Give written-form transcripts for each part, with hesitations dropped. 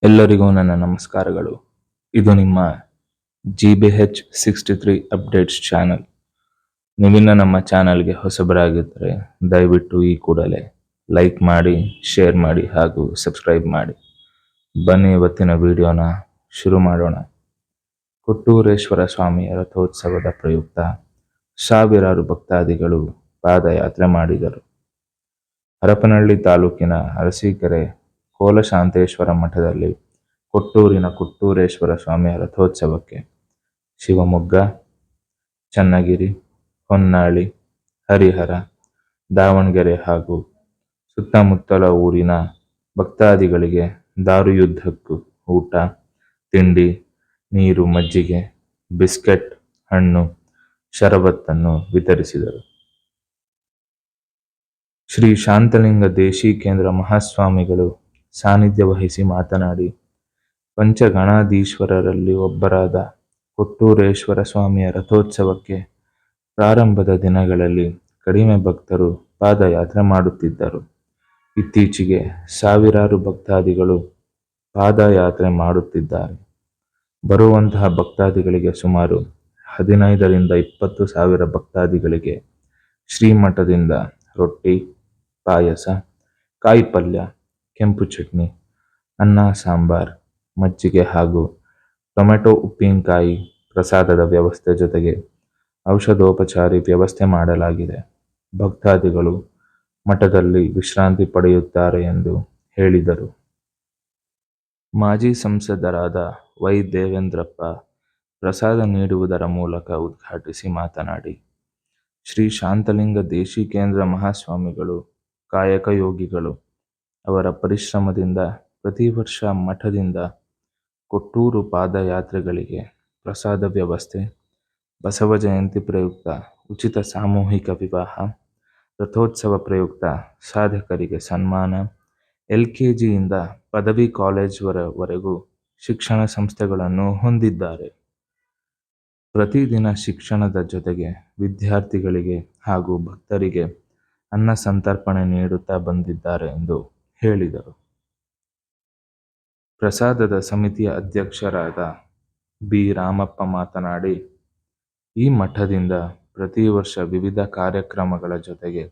ಎಲ್ಲರಿಗೂ ನನ್ನ ನಮಸ್ಕಾರಗಳು. ಇದು ನಿಮ್ಮ GBH63 ಅಪ್ಡೇಟ್ಸ್ ಚಾನಲ್. ನೀವಿನ್ನ ನಮ್ಮ ಚಾನಲ್ಗೆ ಹೊಸಬರಾಗಿದ್ದರೆ ದಯವಿಟ್ಟು ಈ ಕೂಡಲೇ ಲೈಕ್ ಮಾಡಿ, ಶೇರ್ ಮಾಡಿ ಹಾಗೂ ಸಬ್ಸ್ಕ್ರೈಬ್ ಮಾಡಿ. ಬನ್ನಿ ಇವತ್ತಿನ ವಿಡಿಯೋನ ಶುರು ಮಾಡೋಣ. ಕೊಟ್ಟೂರೇಶ್ವರ ಸ್ವಾಮಿಯ ರಥೋತ್ಸವದ ಪ್ರಯುಕ್ತ ಸಾವಿರಾರು ಭಕ್ತಾದಿಗಳು ಪಾದಯಾತ್ರೆ ಮಾಡಿದರು. ಹರಪನಹಳ್ಳಿ ತಾಲೂಕಿನ ಅರಸೀಕೆರೆ ಕೋಲಶಾಂತೇಶ್ವರ ಮಠದಲ್ಲಿ ಕೊಟ್ಟೂರಿನ ಕೊಟ್ಟೂರೇಶ್ವರ ಸ್ವಾಮಿಯ ರಥೋತ್ಸವಕ್ಕೆ ಶಿವಮೊಗ್ಗ, ಚನ್ನಗಿರಿ, ಹೊನ್ನಾಳಿ, ಹರಿಹರ, ದಾವಣಗೆರೆ ಹಾಗೂ ಸುತ್ತಮುತ್ತಲ ಊರಿನ ಭಕ್ತಾದಿಗಳಿಗೆ ದಾರುಯುದ್ದಕ್ಕೂ ಊಟ, ತಿಂಡಿ, ನೀರು, ಮಜ್ಜಿಗೆ, ಬಿಸ್ಕೆಟ್, ಹಣ್ಣು, ಶರಬತ್ತನ್ನು ವಿತರಿಸಿದರು. ಶ್ರೀ ಶಾಂತಲಿಂಗ ದೇಶಿಕೇಂದ್ರ ಮಹಾಸ್ವಾಮಿಗಳು ಸಾನ್ನಿಧ್ಯ ವಹಿಸಿ ಮಾತನಾಡಿ, ಪಂಚಗಣಾಧೀಶ್ವರರಲ್ಲಿ ಒಬ್ಬರಾದ ಕೊಟ್ಟೂರೇಶ್ವರ ಸ್ವಾಮಿಯ ರಥೋತ್ಸವಕ್ಕೆ ಪ್ರಾರಂಭದ ದಿನಗಳಲ್ಲಿ ಕಡಿಮೆ ಭಕ್ತರು ಪಾದಯಾತ್ರೆ ಮಾಡುತ್ತಿದ್ದರು. ಇತ್ತೀಚೆಗೆ ಸಾವಿರಾರು ಭಕ್ತಾದಿಗಳು ಪಾದಯಾತ್ರೆ ಮಾಡುತ್ತಿದ್ದಾರೆ. ಬರುವಂತಹ ಭಕ್ತಾದಿಗಳಿಗೆ ಸುಮಾರು 15ರಿಂದ 20 ಸಾವಿರ ಭಕ್ತಾದಿಗಳಿಗೆ ಶ್ರೀಮಠದಿಂದ ರೊಟ್ಟಿ, ಪಾಯಸ, ಕಾಯಿ ಪಲ್ಯ, ಕೆಂಪು ಚಟ್ನಿ, ಅನ್ನ ಸಾಂಬಾರ್, ಮಜ್ಜಿಗೆ ಹಾಗೂ ಟೊಮೆಟೊ ಉಪ್ಪಿನಕಾಯಿ ಪ್ರಸಾದದ ವ್ಯವಸ್ಥೆ ಜೊತೆಗೆ ಔಷಧೋಪಚಾರಿ ವ್ಯವಸ್ಥೆ ಮಾಡಲಾಗಿದೆ. ಭಕ್ತಾದಿಗಳು ಮಠದಲ್ಲಿ ವಿಶ್ರಾಂತಿ ಪಡೆಯುತ್ತಾರೆ ಎಂದು ಹೇಳಿದರು. ಮಾಜಿ ಸಂಸದರಾದ ವೈ ದೇವೇಂದ್ರಪ್ಪ ಪ್ರಸಾದ ನೀಡುವುದರ ಮೂಲಕ ಉದ್ಘಾಟಿಸಿ ಮಾತನಾಡಿ, ಶ್ರೀ ಶಾಂತಲಿಂಗ ದೇಶಿಕೇಂದ್ರ ಮಹಾಸ್ವಾಮಿಗಳು ಕಾಯಕ ಯೋಗಿಗಳು. ಅವರ ಪರಿಶ್ರಮದಿಂದ ಪ್ರತಿ ವರ್ಷ ಮಠದಿಂದ ಕೊಟ್ಟೂರು ಪಾದಯಾತ್ರೆಗಳಿಗೆ ಪ್ರಸಾದ ವ್ಯವಸ್ಥೆ, ಬಸವ ಜಯಂತಿ ಪ್ರಯುಕ್ತ ಉಚಿತ ಸಾಮೂಹಿಕ ವಿವಾಹ, ರಥೋತ್ಸವ ಪ್ರಯುಕ್ತ ಸಾಧಕರಿಗೆ ಸನ್ಮಾನ, LKGಯಿಂದ ಪದವಿ ಕಾಲೇಜುವರೆಗೂ ಶಿಕ್ಷಣ ಸಂಸ್ಥೆಗಳನ್ನು ಹೊಂದಿದ್ದಾರೆ. ಪ್ರತಿದಿನ ಶಿಕ್ಷಣದ ಜೊತೆಗೆ ವಿದ್ಯಾರ್ಥಿಗಳಿಗೆ ಹಾಗೂ ಭಕ್ತರಿಗೆ ಅನ್ನ ಸಂತರ್ಪಣೆ ನೀಡುತ್ತಾ ಬಂದಿದ್ದಾರೆ ಎಂದು ಹೇಳಿದರು. ಪ್ರಸಾದದ ಸಮಿತಿಯ ಅಧ್ಯಕ್ಷರಾದ ಬಿ ರಾಮಪ್ಪ ಮಾತನಾಡಿ, ಈ ಮಠದಿಂದ ಪ್ರತಿ ವರ್ಷ ವಿವಿಧ ಕಾರ್ಯಕ್ರಮಗಳ ಜೊತೆಗೆ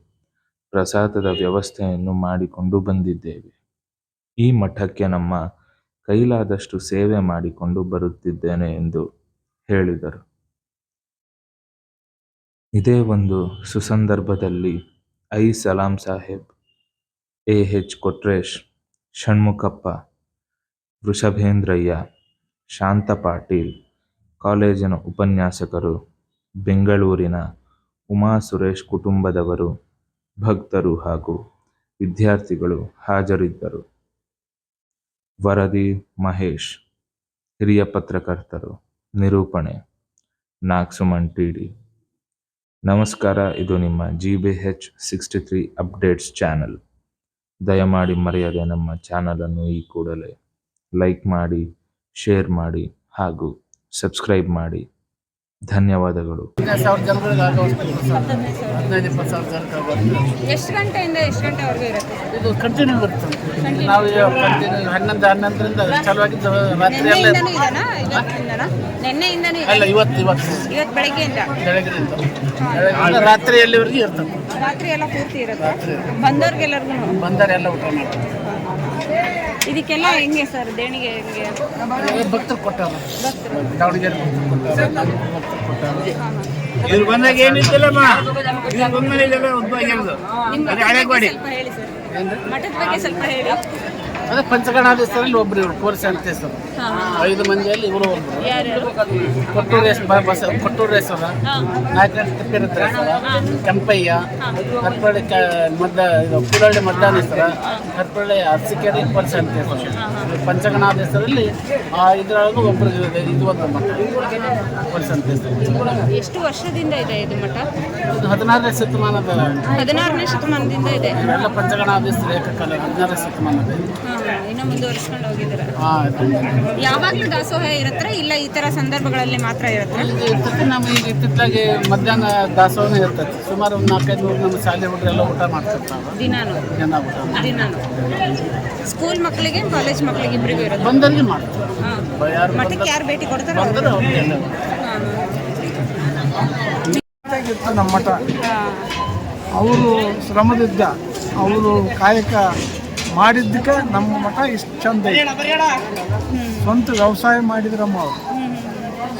ಪ್ರಸಾದದ ವ್ಯವಸ್ಥೆಯನ್ನು ಮಾಡಿಕೊಂಡು ಬಂದಿದ್ದೇವೆ. ಈ ಮಠಕ್ಕೆ ನಮ್ಮ ಕೈಲಾದಷ್ಟು ಸೇವೆ ಮಾಡಿಕೊಂಡು ಬರುತ್ತಿದ್ದೇನೆ ಎಂದು ಹೇಳಿದರು. ಇದೇ ಒಂದು ಸುಸಂದರ್ಭದಲ್ಲಿ ಐ ಸಲಾಂ ಸಾಹೇಬ್, AH ಕೊಟ್ರೇಶ್, ಷಣ್ಮುಖಪ್ಪ, ವೃಷಭೇಂದ್ರಯ್ಯ, ಶಾಂತ ಪಾಟೀಲ್, ಕಾಲೇಜಿನ ಉಪನ್ಯಾಸಕರು, ಬೆಂಗಳೂರಿನ ಉಮಾ ಸುರೇಶ್ ಕುಟುಂಬದವರು, ಭಕ್ತರು ಹಾಗೂ ವಿದ್ಯಾರ್ಥಿಗಳು ಹಾಜರಿದ್ದರು. ವರದಿ ಮಹೇಶ್, ಹಿರಿಯ ಪತ್ರಕರ್ತರು, ನಿರೂಪಣೆ ನಾಗಸುಮನ್ TD. ನಮಸ್ಕಾರ. ಇದು ನಿಮ್ಮ GBH63 ಅಪ್ಡೇಟ್ಸ್ ಚಾನಲ್. ದಯಮಾಡಿ ಮರೆಯದೆ ನಮ್ಮ ಚಾನಲನ್ನು ಈ ಕೂಡಲೇ ಲೈಕ್ ಮಾಡಿ, ಶೇರ್ ಮಾಡಿ ಹಾಗೂ ಸಬ್ಸ್ಕ್ರೈಬ್ ಮಾಡಿ. ಧನ್ಯವಾದಗಳು. ಎಷ್ಟು ಗಂಟೆಯಿಂದ ಎಷ್ಟು ಗಂಟೆವರೆಗೂ ಇರುತ್ತೆ ಇದು? ಕಂಟಿನ್ಯೂ ಇರುತ್ತೆ. ನಾವು ಕಂಟಿನ್ಯೂ 11ರಿಂದ ಚಾಲುವಾಗಿದ್ದು ರಾತ್ರಿ ಎಲ್ಲ ನಿನ್ನೆಯಿಂದನೂ ಅಲ್ಲ, ಇವತ್ತು ಬೆಳಗ್ಗೆಯಿಂದ ರಾತ್ರಿ ಎಲ್ಲಿವರೆಗೂ ಇರ್ತದೆ. ರಾತ್ರಿ ಎಲ್ಲ ಪೂರ್ತಿ ಇರುತ್ತೆ. ಬಂದವ್ರಿಗೆಲ್ಲರಿಗೂ ಬಂದವರೆಲ್ಲ ಊಟ ಮಾಡ್ತಾರೆ. ಇದಕ್ಕೆಲ್ಲ ಹೆಂಗೆ ಸರ್ ದೇಣಿಗೆ? ಹೆಂಗೆ ಭಕ್ತರು ಕೊಟ್ಟಾರ, ದಾವಣಗೆರೆ ಭಕ್ತರು ಕೊಟ್ಟಾರ. ಇವ್ರು ಬಂದಾಗ ಏನಿದ್ದಲ್ಲಮ್ಮ, ಇವ್ರು ಬಂದ್ಮೇಲೆ ಇದೆಲ್ಲ ಉದ್ಭವ ಆಗಿರೋದು. ಹಳೆ ಗಾಡಿ ಸ್ವಲ್ಪ ಹೇಳಿ ಸರ್, ಮಠದ ಬಗ್ಗೆ ಸ್ವಲ್ಪ ಹೇಳಿ. ಅದೇ ಪಂಚಗಣಾಧೀಶರಲ್ಲಿ ಒಬ್ರು ಇವರು ಕೋರ್ಸ್ ಅಂತ ಹೆಸರು. 5 ಮಂದಿಯಲ್ಲಿ ಇವರು ಒಬ್ರು. ಕೊಟ್ಟೂರೇಶ್ವರ, ನಾಯಕರ ತಿಪ್ಪೇರುದ್ರೇಶ್ವರ, ಕೆಂಪಯ್ಯ, ಹರಪಳ್ಳಿ ಕೂಡಳ್ಳಿ ಮದ್ದಾನೇಶ್ವರ, ಹರಪಳ್ಳಿ ಅರಸೀಕೆರೆ ಕೋರ್ಸ್ ಅಂತ ಹೆಸರು. ಪಂಚಗಣಾಧೀಶರಲ್ಲಿ ಇದರೊಳಗೂ ಒಬ್ರು ಇದು ಒಂದು ಮಠ ಕೋರ್ಸ್ ಅಂತ ಹೆಸರು. ಎಷ್ಟು ವರ್ಷದಿಂದ ಇದೆ ಇದು ಮಠ? ಇದು 16ನೇ ಶತಮಾನದ. 16ನೇ ಶತಮಾನದಿಂದ ಇದೆ. ಇವೆಲ್ಲ ಪಂಚಗಣಾಧೀಶರು ಏಕಕಾಲ 16ನೇ ಶತಮಾನದ. ಇನ್ನೂ ಮುಂದುವರಿಸ್ಕೊಂಡು ಹೋಗಿದ್ದೀರಾ? ಹಾಂ, ಯಾವಾಗಲೂ ದಾಸೋಹ ಇರುತ್ತೆ ಇಲ್ಲ ಈ ಥರ ಸಂದರ್ಭಗಳಲ್ಲಿ ಮಾತ್ರ ಇರುತ್ತೆ? ಇರ್ತದೆ. ನಮಗೆ ಈಗ ಇತ್ತಿತ್ತಲಾಗಿ ಮಧ್ಯಾಹ್ನ ದಾಸೋಹನೇ ಇರ್ತದೆ. ಸುಮಾರು ಒಂದು 4-5 ನಮ್ಮ ಶಾಲೆ ಹುಡುಗರೆಲ್ಲ ಊಟ ಮಾಡ್ತಿರ್ತಾವೆ. ದಿನಾನು ಜನ ಊಟ ದಿನಾನು ಸ್ಕೂಲ್ ಮಕ್ಕಳಿಗೆ ಕಾಲೇಜ್ ಮಕ್ಕಳಿಗೆ ಇಬ್ಬರಿಗೂ ಇರುತ್ತೆ? ಬಂದವರಿಗೆ ಮಾಡ್ತಾರೆ. ಯಾರು ಮಠಕ್ಕೆ ಯಾರು ಭೇಟಿ ಕೊಡ್ತಾರೆ? ಬಂದರೆ ಅವ್ರಿಗೆಲ್ಲ ನಮ್ಮ ಮಠ ಅವರು ಶ್ರಮದಿದ್ದ ಅವರು ಕಾಯಕ ಮಾಡಿದ್ದಕ್ಕೆ ನಮ್ಮ ಮಠ ಇಷ್ಟು ಚಂದ ಐತೆ. ಸ್ವಂತ ವ್ಯವಸಾಯ ಮಾಡಿದ್ರಮ್ಮ ಅವರು.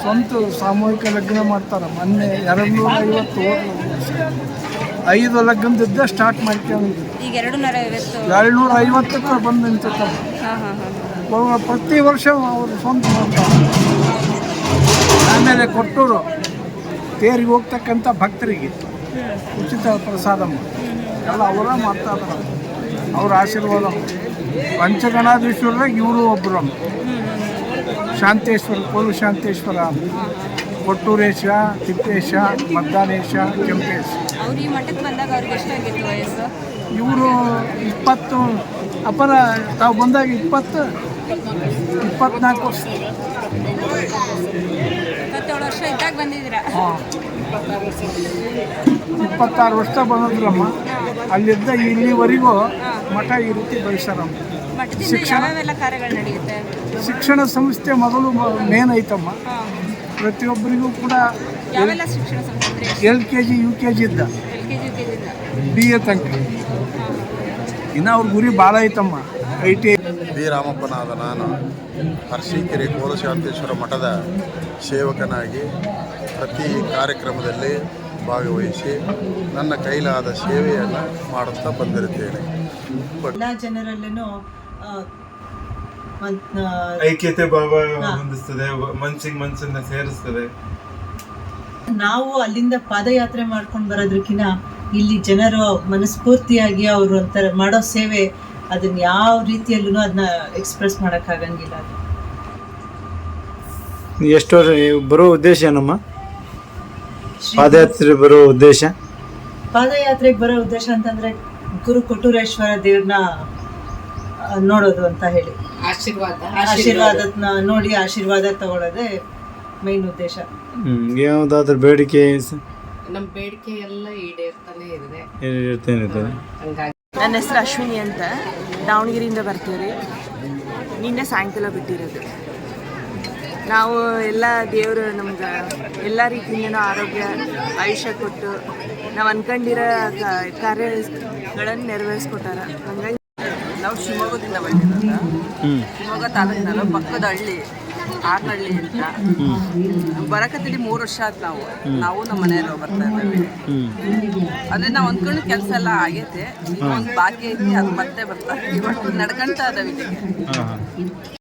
ಸ್ವಂತ ಸಾಮೂಹಿಕ ಲಗ್ನ ಮಾಡ್ತಾರೆ. ಮೊನ್ನೆ 250 ಲಗ್ನದಿದ್ದ ಸ್ಟಾರ್ಟ್ ಮಾಡ್ಕೊಂಡಿದ್ರು. ಈಗ 250 250ಕ್ಕೆ ಬಂದು ನಿಂತಿರ್ತಾರೆ. ಪ್ರತಿ ವರ್ಷ ಅವರು ಸ್ವಂತ ಮಾಡ್ತಾರೆ. ಆಮೇಲೆ ಕೊಟ್ಟೂರು ತೇರಿಗೆ ಹೋಗ್ತಕ್ಕಂಥ ಭಕ್ತರಿಗೆ ಉಚಿತ ಪ್ರಸಾದ ಎಲ್ಲ ಅವರ ಮಾಡ್ತಾ ಇದ್ದಾರೆ. ಅವ್ರ ಆಶೀರ್ವಾದ. ಪಂಚಗಣಾಧೀಶ್ವರಾಗ ಇವರು ಒಬ್ಬರು. ಶಾಂತೇಶ್ವರ, ಕೋಲು ಶಾಂತೇಶ್ವರ, ಕೊಟ್ಟೂರೇಶ, ತಿಪ್ಪೇಶ, ಮದ್ದಾನೇಶ, ಕೆಂಪೇಶ. ಅವ್ರು ಈ ಮಠಕ್ಕೆ ಬಂದಾಗ ಅವ್ರಿಗೆ ಎಷ್ಟಾಗಿತ್ತು ವಯಸ್ಸು? ಇವರು 20 ಅಪರ ತಾವು ಬಂದಾಗ 24 ವರ್ಷ. 27 ವರ್ಷ ಇದ್ದಾಗ ಬಂದಿದ್ದೀರಾ? 26 ವರ್ಷ ಬಂದ್ರಮ್ಮ. ಅಲ್ಲಿದ್ದ ಇಲ್ಲಿವರೆಗೂ ಮಠ ಈ ರೀತಿ ಬೆಳೆಸಾರಮ್ಮ. ಮಠದಿಂದ ಯಾವೆಲ್ಲ ಕಾರ್ಯಗಳು ನಡೆಯುತ್ತೆ? ಶಿಕ್ಷಣ ಸಂಸ್ಥೆ ಮೊದಲು ಮೇನ್ ಐತಮ್ಮ. ಪ್ರತಿಯೊಬ್ಬರಿಗೂ ಕೂಡ ಯಾವೆಲ್ಲ ಶಿಕ್ಷಣ ಸಂಸ್ಥೆ? LKG UKG ಇದ್ದ LKG UKG BA ತನಕ. ಇನ್ನು ಅವ್ರ ಗುರಿ ಭಾಳ ಐತಮ್ಮ. ITI ಬಿ ರಾಮಪ್ಪನಾದ ನಾನು ಅರಸೀಕೆರೆ ಕೋಲಶಾಂತೇಶ್ವರ ಮಠದ ಸೇವಕನಾಗಿ ಪ್ರತಿ ಕಾರ್ಯಕ್ರಮದಲ್ಲಿ ಭಾಗವಹಿಸಿ ನನ್ನ ಕೈಲಾದ ಸೇವೆಯನ್ನು ಮಾಡುತ್ತಾ ಬಂದಿರುತ್ತೇನೆ. ಎಲ್ಲ ಜನರಲ್ಲೂ ಐಕ್ಯತೆ ಭಾವ ಹೊಂದಿಸ್ತದೆ, ಮನಸ್ಸನ್ನ ಸೇರಿಸ್ತದೆ. ನಾವು ಅಲ್ಲಿಂದ ಪಾದಯಾತ್ರೆ ಮಾಡ್ಕೊಂಡು ಬರೋದಕ್ಕಿಂತ ಇಲ್ಲಿ ಜನರು ಮನಸ್ಫೂರ್ತಿಯಾಗಿ ಅವರು ಒಂಥರ ಮಾಡೋ ಸೇವೆ, ಅದನ್ನ ಯಾವ ರೀತಿಯಲ್ಲೂ ಅದನ್ನ ಎಕ್ಸ್ಪ್ರೆಸ್ ಮಾಡೋಕ್ಕಾಗಂಗಿಲ್ಲ. ಎಷ್ಟು ಬರೋ ಉದ್ದೇಶ ಏನಮ್ಮ? ಪಾದಯಾತ್ರೆ ಬರೋ ಉದ್ದೇಶ, ಪಾದಯಾತ್ರೆಗೆ ಬರೋ ಉದ್ದೇಶ ಅಂತಂದ್ರೆ ಗುರು ಕೊಟ್ಟೂರೇಶ್ವರ ದೇವ್ರನ್ನ ನೋಡೋದು ಅಂತ ಹೇಳಿ, ಆಶೀರ್ವಾದನ ನೋಡಿ ಆಶೀರ್ವಾದ ತಗೊಳ್ಳೋದೇ ಮೈನ್ ಉದ್ದೇಶ. ಯಾವುದಾದ್ರೂ ಬೇಡಿಕೆ? ನಮ್ಮ ಬೇಡಿಕೆ ಎಲ್ಲ ಈಡೇರ್ತಾನೆ ಇದೆ. ನನ್ನ ಹೆಸರು ಅಶ್ವಿನಿ ಅಂತ, ದಾವಣಗೆರೆಯಿಂದ ಬರ್ತೀವಿ. ನಿನ್ನೆ ಸಾಯಂಕಾಲ ಬಿಟ್ಟಿರೋದು. ನಾವು ಎಲ್ಲ ದೇವರು ನಮ್ಗೆ ಎಲ್ಲ ರೀತಿಯಿಂದನೂ ಆರೋಗ್ಯ ಆಯುಷ್ಯ ಕೊಟ್ಟು ನಾವು ಅನ್ಕೊಂಡಿರೋ ಕಾರ್ಯಗಳನ್ನು ನೆರವೇರಿಸ್ಕೊಟ್ಟಾರ. ಹಂಗಾಗಿ ನಾವು ಶಿವಮೊಗ್ಗದಿಂದ ಬಂದಿರೋದು. ಶಿವಮೊಗ್ಗ ತಾಲೂಕಿನ ಪಕ್ಕದ ಹಳ್ಳಿ ಆರ್ನಹಳ್ಳಿ ಅಂತ. ಬರಕತ್ತಲ್ಲಿ 3 ವರ್ಷ ಆಯ್ತು. ನಾವು ನಮ್ಮ ಮನೆಯವರು ಬರ್ತಾ ಇದ್ದೇವೆ. ಅಂದರೆ ನಾವು ಅಂದ್ಕೊಂಡು ಕೆಲಸ ಎಲ್ಲ ಆಗೈತೆ. ಇನ್ನೊಂದು ಬಾಕಿ ಐತಿ, ಅದು ಮತ್ತೆ ಬರ್ತಾ ಇವಾಗ ನಡ್ಕೊಂತ ಇದ್ದಾವೆ ಇಲ್ಲಿಗೆ.